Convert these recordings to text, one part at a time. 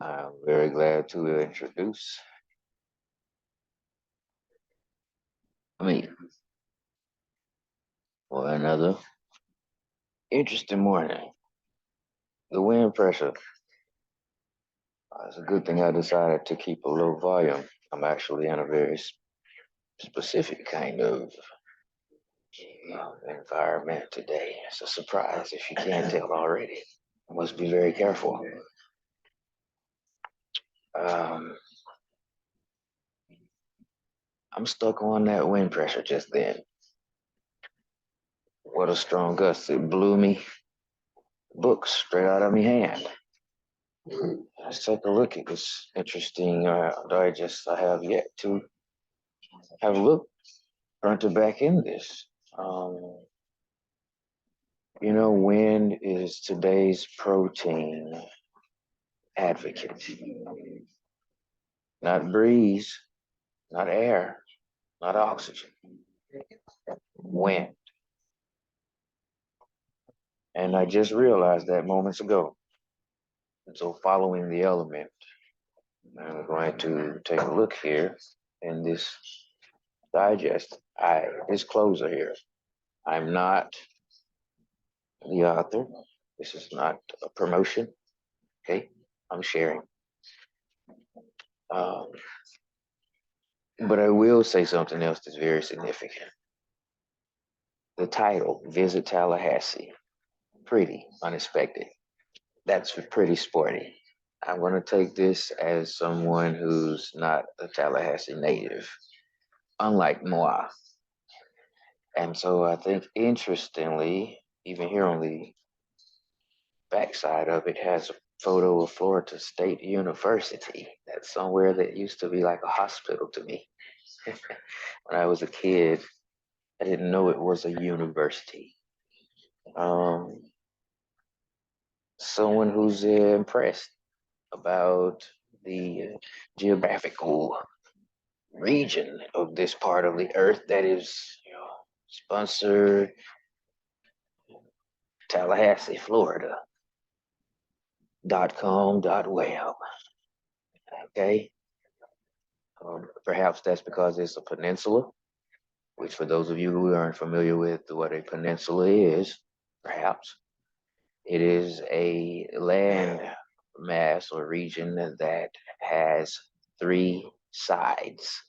I'm very glad to introduce me for another interesting morning. The wind pressure. It's a good thing I decided to keep a low volume. I'm actually in a very specific kind of environment today. It's a surprise if you can't tell already. I must be very careful. Um, I'm stuck on that wind pressure just then. What a strong gust. It blew me books straight out of my hand. Let's take a look at this interesting digest I have yet to have looked fronted back in this. Um, wind is today's protein advocate. Not breeze, not air, not oxygen. Wind. And I just realized that moments ago. And so following the element, I'm going to take a look here in this digest. Disclosure here. I'm not the author. This is not a promotion. Okay, I'm sharing. Um, but I will say something else that's very significant. The title, Visit Tallahassee, pretty unexpected. That's pretty sporty. I'm going to take this as someone who's not a Tallahassee native, unlike moi. And so I think, interestingly, even here on the backside of it has a photo of Florida State University. That's somewhere that used to be like a hospital to me. When I was a kid, I didn't know it was a university. Um, Someone who's impressed about the geographical region of this part of the earth that is, sponsored Tallahassee, Florida. .com.web. Okay. Perhaps that's because it's a peninsula, which for those of you who aren't familiar with what a peninsula is, perhaps it is a land mass or region that has three sides,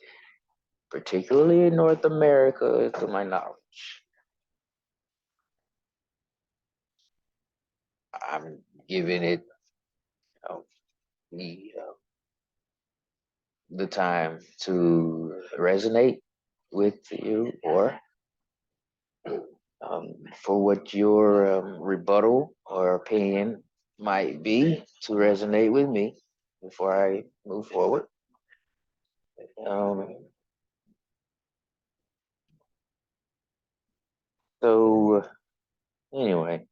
particularly in North America, to my knowledge. I'm giving it the the time to resonate with you, or for what your rebuttal or opinion might be to resonate with me before I move forward. Um, so, anyway,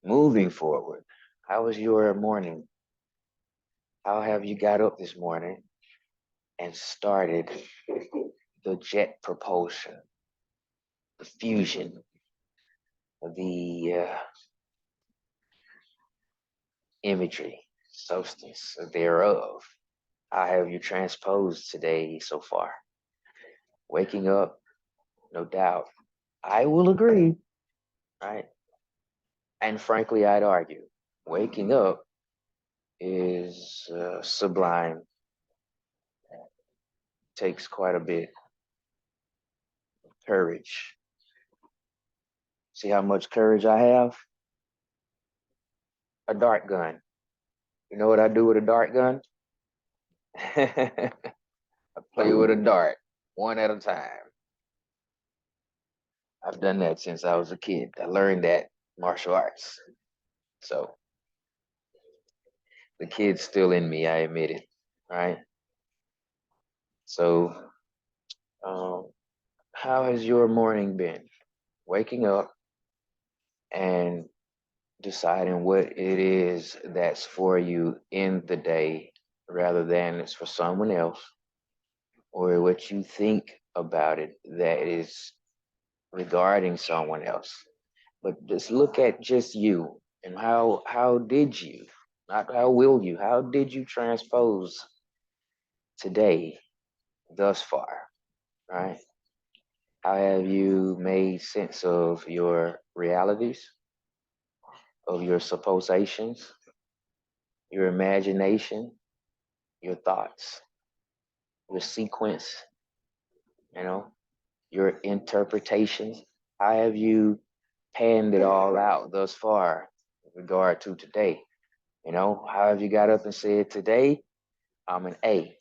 moving forward, how was your morning? How have you got up this morning and started the jet propulsion, the fusion, the imagery, substance thereof? How have you transposed today so far? Waking up, no doubt. I will agree, right? And frankly, I'd argue waking up is sublime. Takes quite a bit of courage. See how much courage I have? A dart gun. You know what I do with a dart gun? I play with a dart one at a time. I've done that since I was a kid. I learned that martial arts. So the kid's still in me, I admit it. Right? So, um, how has your morning been? Waking up and deciding what it is that's for you in the day rather than it's for someone else, or what you think about it that is regarding someone else. But just look at just you and how did you, Not how will you, how did you transpose today thus far, right? How have you made sense of your realities, of your suppositions, your imagination, your thoughts, your sequence, you know, your interpretations? How have you panned it all out thus far in regard to today? You know, how have you got up and said, today I'm an A?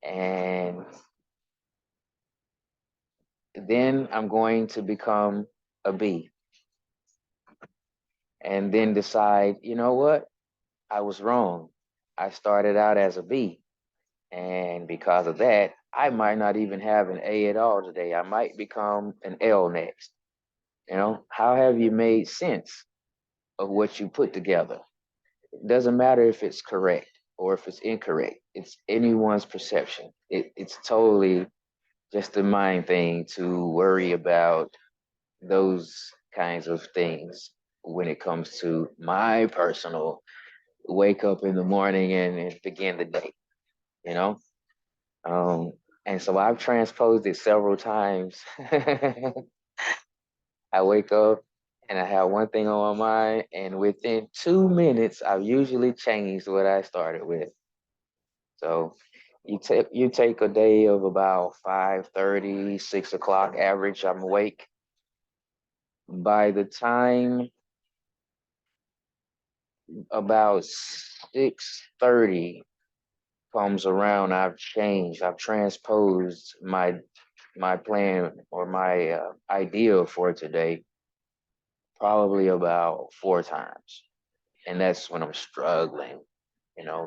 And then I'm going to become a B. And then decide, you know what? I was wrong. I started out as a B. And because of that, I might not even have an A at all today. I might become an L next. You know, how have you made sense of what you put together? It doesn't matter if it's correct or if it's incorrect. It's anyone's perception. It's totally just a mind thing to worry about those kinds of things when it comes to my personal wake up in the morning and begin the day, you know? Um, and so I've transposed it several times. I wake up and I have one thing on my mind, and within 2 minutes, I've usually changed what I started with. So you take a day of about 5:30, 6 o'clock average. I'm awake. By the time about 6:30 comes around, I've changed. I've transposed my plan or my idea for today probably about 4 times, and that's when I'm struggling,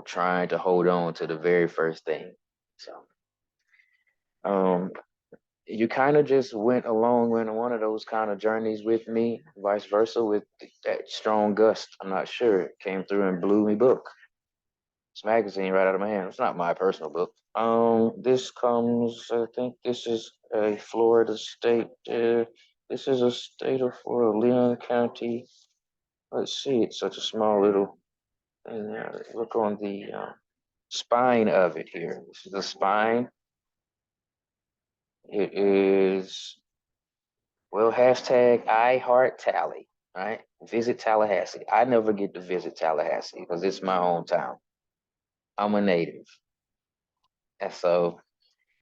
trying to hold on to the very first thing. So, um, you kind of just went along in one of those kind of journeys with me, vice versa, with that strong gust. I'm not sure. It came through and blew me book. This magazine right out of my hand. It's not my personal book. This comes, I think this is a Florida state. This is a state of Florida, Leon County. Let's see, it's such a small little thing there. Look on the spine of it here. This is the spine. It is, well, hashtag I heart Tally, right? Visit Tallahassee. I never get to visit Tallahassee because it's my hometown. I'm a native. And so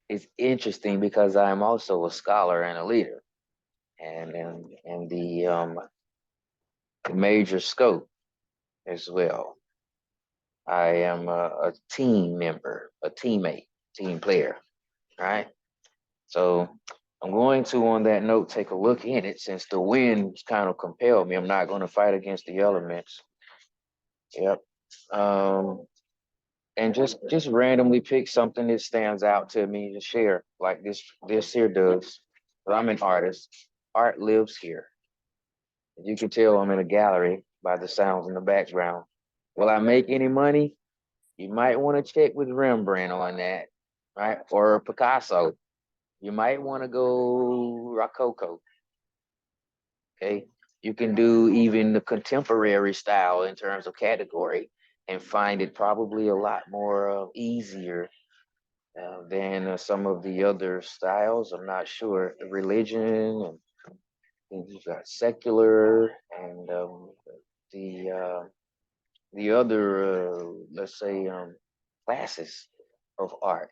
it's interesting because I'm also a scholar and a leader, and the major scope as well. I am a team member, a teammate, team player, right? So I'm going to, on that note, take a look in it since the winds kind of compel me. I'm not going to fight against the elements. Yep. Um, and just randomly pick something that stands out to me to share, like this here does. But I'm an artist. Art lives here. You can tell I'm in a gallery by the sounds in the background. Will I make any money? You might want to check with Rembrandt on that, right? Or Picasso. You might want to go Rococo. Okay. You can do even the contemporary style in terms of category and find it probably a lot more easier than some of the other styles. I'm not sure. The religion, and you've got secular, and the uh, the other, let's say, classes of art.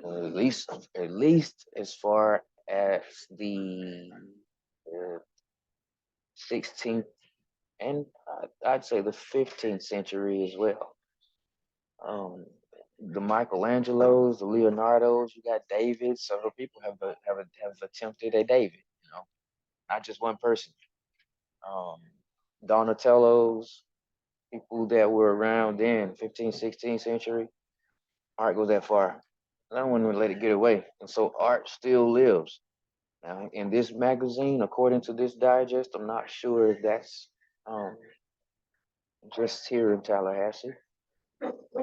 At least as far as the 16th and I'd say the 15th century as well. Um, the Michelangelos, the Leonardos, you got David. Several people have attempted a David. Not just one person. Um, Donatello's, people that were around then, 15th, 16th century. Art goes that far. No one would let it get away, and so art still lives. Now, in this magazine, according to this digest, I'm not sure if that's um, just here in Tallahassee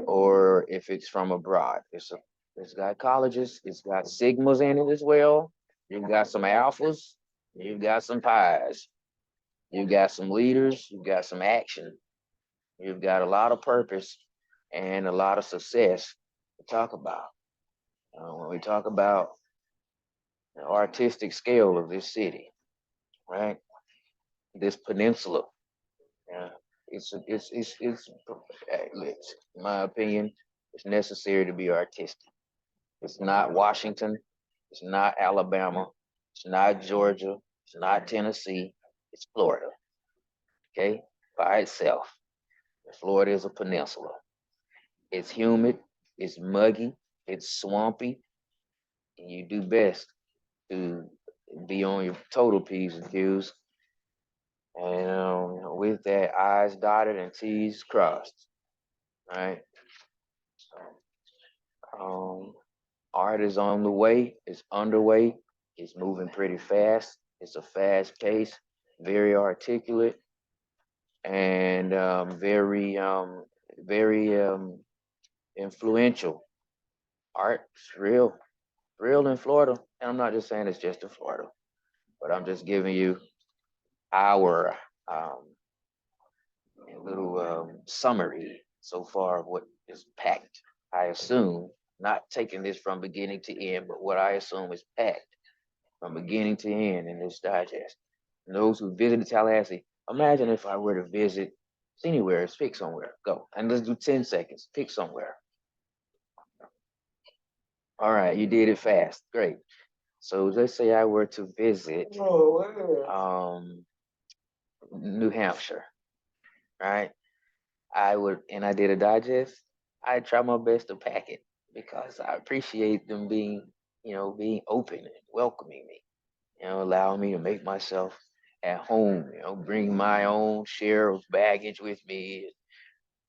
or if it's from abroad. It's got colleges, it's got sigmas in it as well. You've got some alphas, you've got some pies, you've got some leaders, you've got some action. You've got a lot of purpose and a lot of success to talk about. When we talk about the artistic scale of this city, right? This peninsula, yeah, in my opinion, it's necessary to be artistic. It's not Washington, it's not Alabama, it's not Georgia, it's not Tennessee, it's Florida. Okay, by itself. Florida is a peninsula. It's humid, it's muggy, it's swampy, and you do best to be on your total P's and Q's. And with that, I's dotted and T's crossed. Right. Um, art is on the way. It's underway. It's moving pretty fast. It's a fast pace, very articulate, and very influential. Art's real in Florida. And I'm not just saying it's just in Florida, but I'm just giving you our little summary so far of what is packed. I assume, not taking this from beginning to end, but what I assume is packed from beginning to end in this digest. And those who visited Tallahassee, imagine if I were to visit anywhere, pick somewhere, go. And let's do 10 seconds, pick somewhere. All right, you did it fast. Great. So let's say I were to visit New Hampshire, right? I would, and I did a digest. I try my best to pack it because I appreciate them being open and welcoming me, allowing me to make myself at home, bring my own share of baggage with me,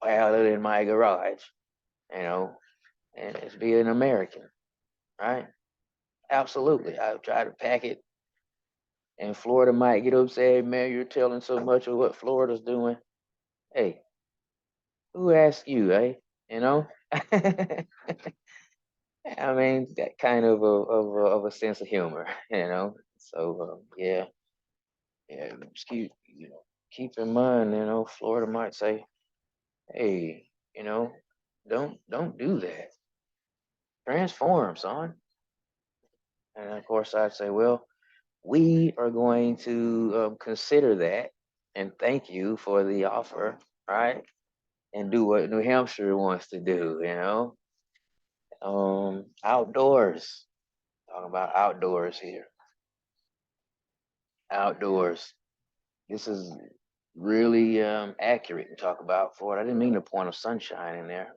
pile it in my garage, you know, and it's being an American, right? Absolutely. I try to pack it, and Florida might get upset, man, you're telling so much of what Florida's doing. Hey, who asked you, eh? You know? I mean, that kind of a sense of humor, So yeah, yeah. Just keep in mind, Florida might say, "Hey, don't do that. Transform, son." And of course, I'd say, "Well, we are going to consider that and thank you for the offer, right? And do what New Hampshire wants to do, outdoors. Talking about outdoors here. Outdoors. This is really accurate to talk about for it. I didn't mean to point of sunshine in there.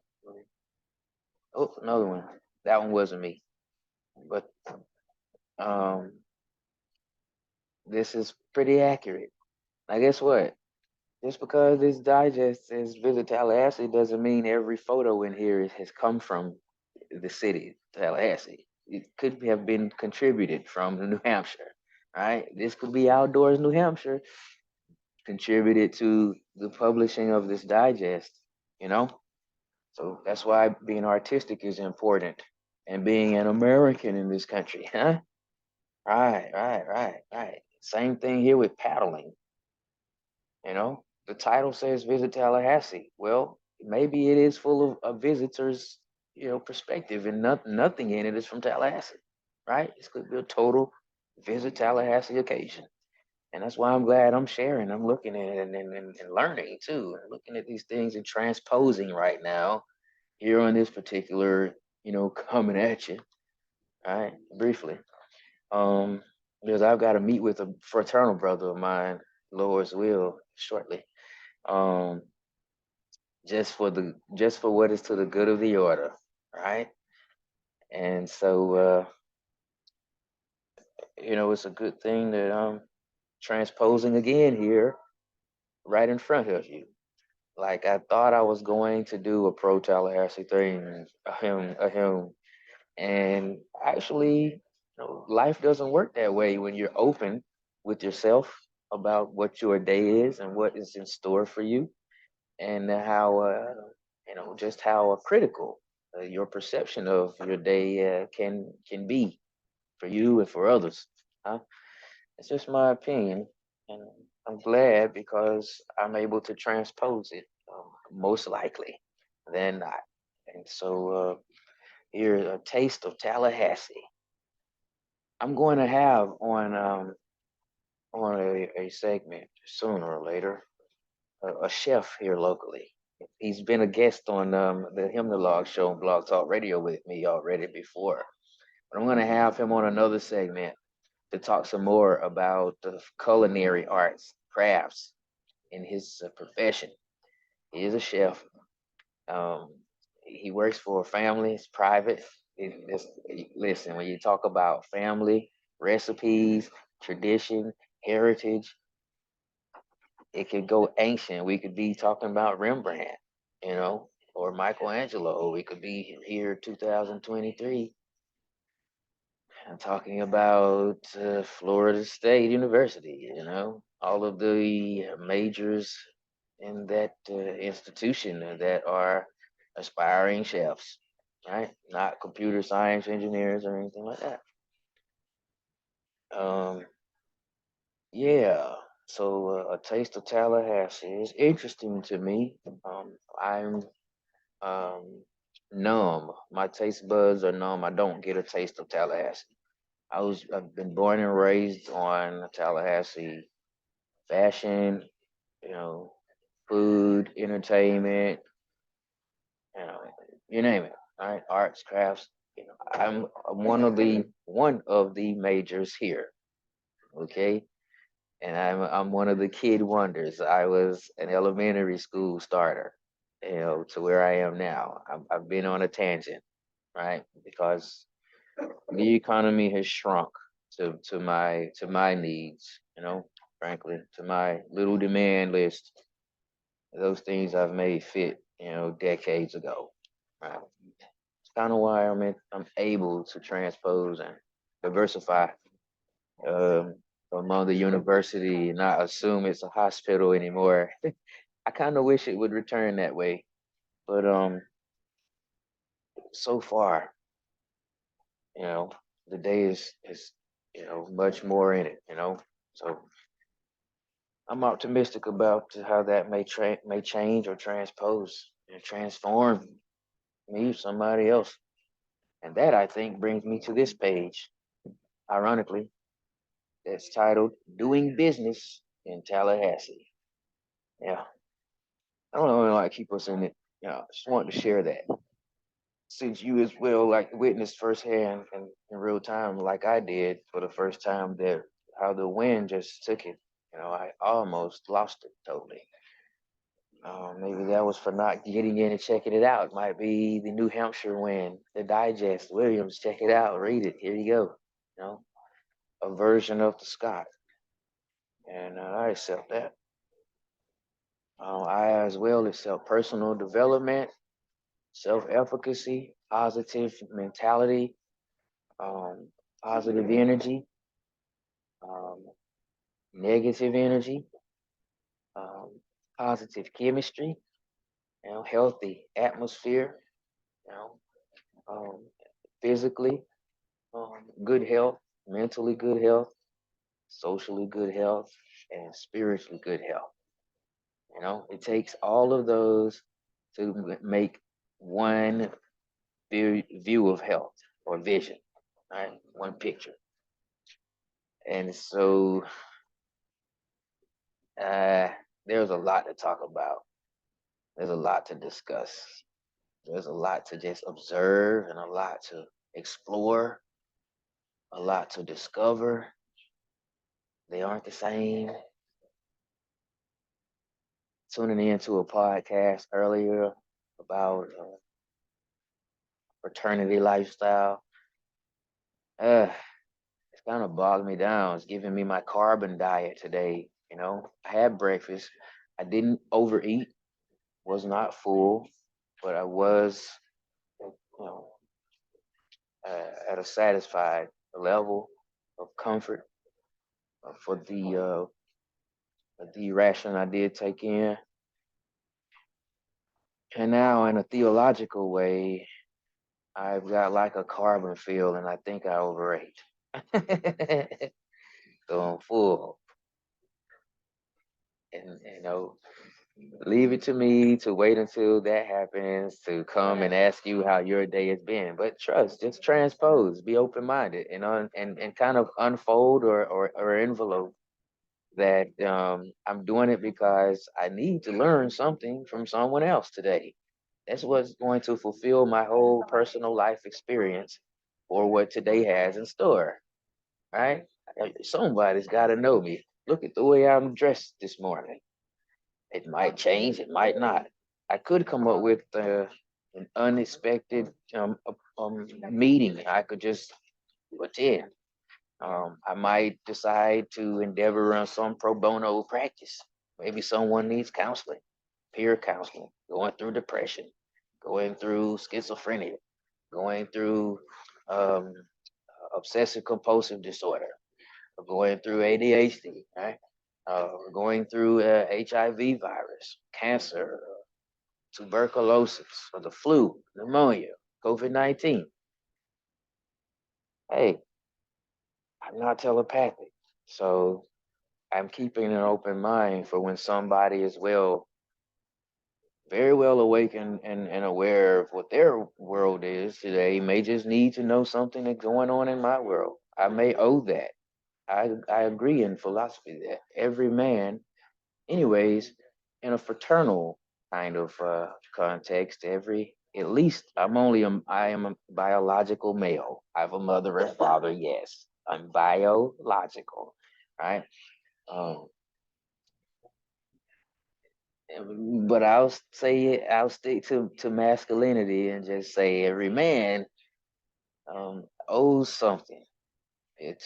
Oh, another one. That one wasn't me. But um, this is pretty accurate. Now, guess what? Just because this digest says visit Tallahassee doesn't mean every photo in here has come from the city, Tallahassee. It could have been contributed from New Hampshire, right? This could be outdoors, New Hampshire, contributed to the publishing of this digest, you know? So that's why being artistic is important and being an American in this country, huh? Right. Same thing here with paddling, The title says visit Tallahassee. Well, maybe it is full of a visitor's, perspective and nothing in it is from Tallahassee, right? This could be a total visit Tallahassee occasion. And that's why I'm glad I'm sharing. I'm looking at it and learning too, and looking at these things and transposing right now here on this particular, coming at you, right? Briefly. Um, because I've got to meet with a fraternal brother of mine, Lord's will, shortly. Um, just for what is to the good of the order, right? And so it's a good thing that I'm transposing again here right in front of you. Like I thought I was going to do a pro Tallahassee thing, a him, and actually, life doesn't work that way when you're open with yourself about what your day is and what is in store for you, and how just how critical your perception of your day can be for you and for others. Huh? It's just my opinion, and I'm glad because I'm able to transpose it. most likely than not. And so here's a taste of Tallahassee. I'm going to have on a segment sooner or later a chef here locally. He's been a guest on the Hymnologue show on Blog Talk Radio with me already before. But I'm going to have him on another segment to talk some more about the culinary arts, crafts in his profession. He is a chef. Um, he works for a family. It's private. Listen, when you talk about family, recipes, tradition, heritage, it could go ancient. We could be talking about Rembrandt, or Michelangelo. We could be here 2023 and talking about Florida State University, all of the majors in that institution that are aspiring chefs, right? Not computer science engineers or anything like that. Um, yeah. So a taste of Tallahassee is interesting to me. I'm um, numb. My taste buds are numb. I don't get a taste of Tallahassee. I've been born and raised on Tallahassee fashion, you know, food, entertainment, you know, you name it. All right, arts, crafts. I'm one of the majors here. Okay, and I'm one of the kid wonders. I was an elementary school starter, to where I am now. I've been on a tangent, right? Because the economy has shrunk to my needs, frankly, to my little demand list. Those things I've made fit, decades ago. Right. It's kind of why I'm able to transpose and diversify um, among the university and not assume it's a hospital anymore. I kind of wish it would return that way, but so far, you know, the day is much more in it. So I'm optimistic about how that may change or transpose and transform me, somebody else. And that, I think, brings me to this page, ironically, that's titled Doing Business in Tallahassee. Yeah, I don't know why I keep us in it. I just wanted to share that. Since you as well like witnessed firsthand and in real time, like I did for the first time, that how the wind just took it. I almost lost it totally. Maybe that was for not getting in and checking it out. Might be the New Hampshire wind, the digest. Williams, check it out, read it. Here you go. You know, a version of the Scott, and I accept that. I as well accept personal development, self-efficacy, positive mentality, um, positive energy, um, negative energy, um, positive chemistry, healthy atmosphere, you know, um, physically, good health, mentally good health, socially good health, and spiritually good health. It takes all of those to make one view of health or vision, right? One picture. And so uh, there's a lot to talk about. There's a lot to discuss. There's a lot to just observe and a lot to explore, a lot to discover. They aren't the same. Tuning into a podcast earlier about fraternity lifestyle, uh, it's kind of bogged me down. It's giving me my carbon diet today. I had breakfast. I didn't overeat, was not full, but I was, you know, at a satisfied level of comfort for the ration I did take in. And now, in a theological way, I've got like a carbon field, and I think I overate. So I'm full, and Leave it to me to wait until that happens to come and ask you how your day has been. But trust, just transpose, be open minded, and kind of unfold or envelope that I'm doing it because I need to learn something from someone else today. That's what's going to fulfill my whole personal life experience or what today has in store, right? Somebody's got to know me. Look at the way I'm dressed this morning. It might change, it might not. I could come up with an unexpected meeting I could just attend. I might decide to endeavor on some pro bono practice. Maybe someone needs counseling, peer counseling, going through depression, going through schizophrenia, going through um, obsessive compulsive disorder, going through ADHD, right? Going through HIV virus, cancer, tuberculosis, or the flu, pneumonia, COVID-19. Hey, I'm not telepathic. So I'm keeping an open mind for when somebody is very well awakened and aware of what their world is today, may just need to know something that's going on in my world. I may owe that. I agree in philosophy that every man, anyways, in a fraternal kind of context, at least I am a biological male. I have a mother and father. Yes, I'm biological, right? Um, but I'll stick to masculinity and just say every man owes something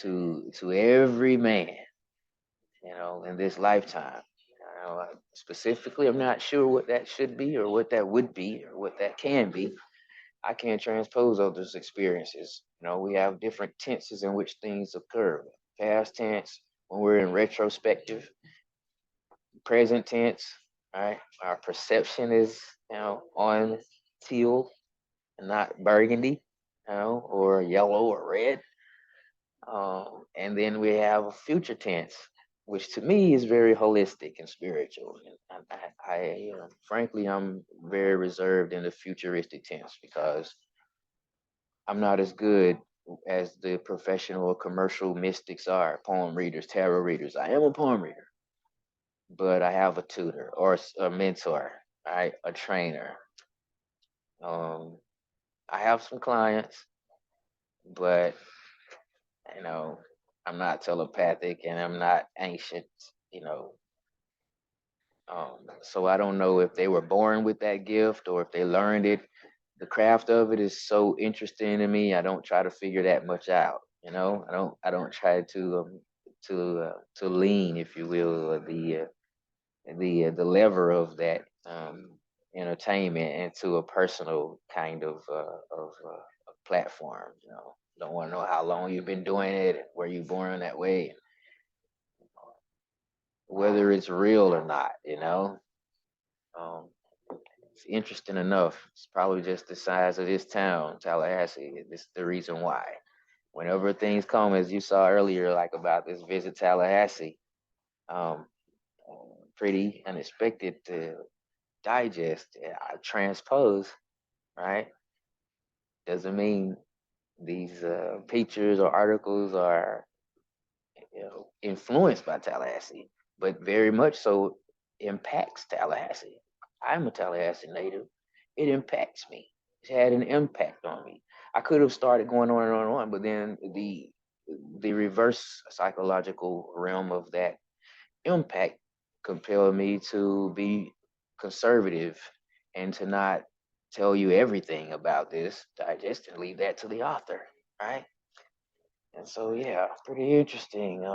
to every man, in this lifetime. Specifically, I'm not sure what that should be or what that would be or what that can be. I can't transpose others' experiences. We have different tenses in which things occur. Past tense, when we're in retrospective, present tense, right? Our perception is, on teal and not burgundy, or yellow or red. And then we have a future tense, which to me is very holistic and spiritual. And frankly, I'm very reserved in the futuristic tense because I'm not as good as the professional commercial mystics are, poem readers, tarot readers. I am a poem reader, but I have a tutor or a mentor, right? A trainer. Um, I have some clients, but you know, I'm not telepathic and I'm not ancient, you know. So I don't know if they were born with that gift or if they learned it. The craft of it is so interesting to me. I don't try to figure that much out. I don't try to lean, if you will, the lever of that entertainment into a personal kind of platform. Don't want to know how long you've been doing it, where you born that way, whether it's real or not. Um, it's interesting enough. It's probably just the size of this town, Tallahassee. This is the reason why. Whenever things come, as you saw earlier, like about this visit Tallahassee, um, pretty unexpected to digest. I transpose, right? Doesn't mean these pictures or articles are influenced by Tallahassee, but very much so impacts Tallahassee. I'm a Tallahassee native. It impacts me. It had an impact on me. I could have started going on and on and on, but then the reverse psychological realm of that impact compelled me to be conservative and to not tell you everything about this, digest and leave that to the author, right? And so, yeah, pretty interesting.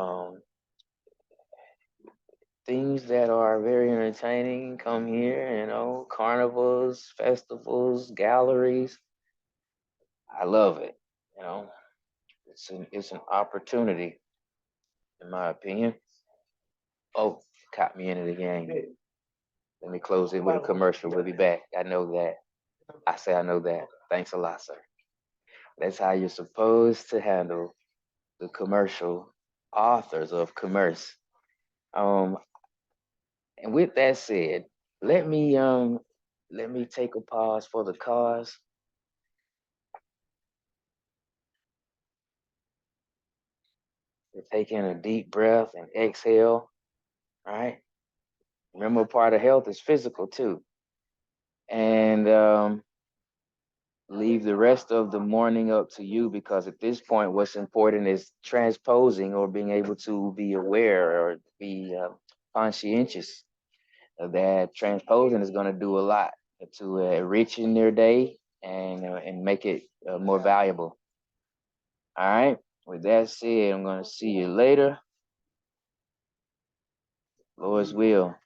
Things that are very entertaining come here, carnivals, festivals, galleries. I love it. You know, it's an opportunity, in my opinion. Oh, caught me into the game. Let me close it with a commercial. We'll be back. I know that. I say I know that. Thanks a lot, sir. That's how you're supposed to handle the commercial authors of commerce. Um, and with that said, Let me take a pause for the cause. Take in a deep breath and exhale. All right. Remember, part of health is physical too. And leave the rest of the morning up to you, because at this point, what's important is transposing, or being able to be aware or be conscientious of that. Transposing is going to do a lot to enrichen their day and make it more valuable. All right. With that said, I'm going to see you later. Lord's will.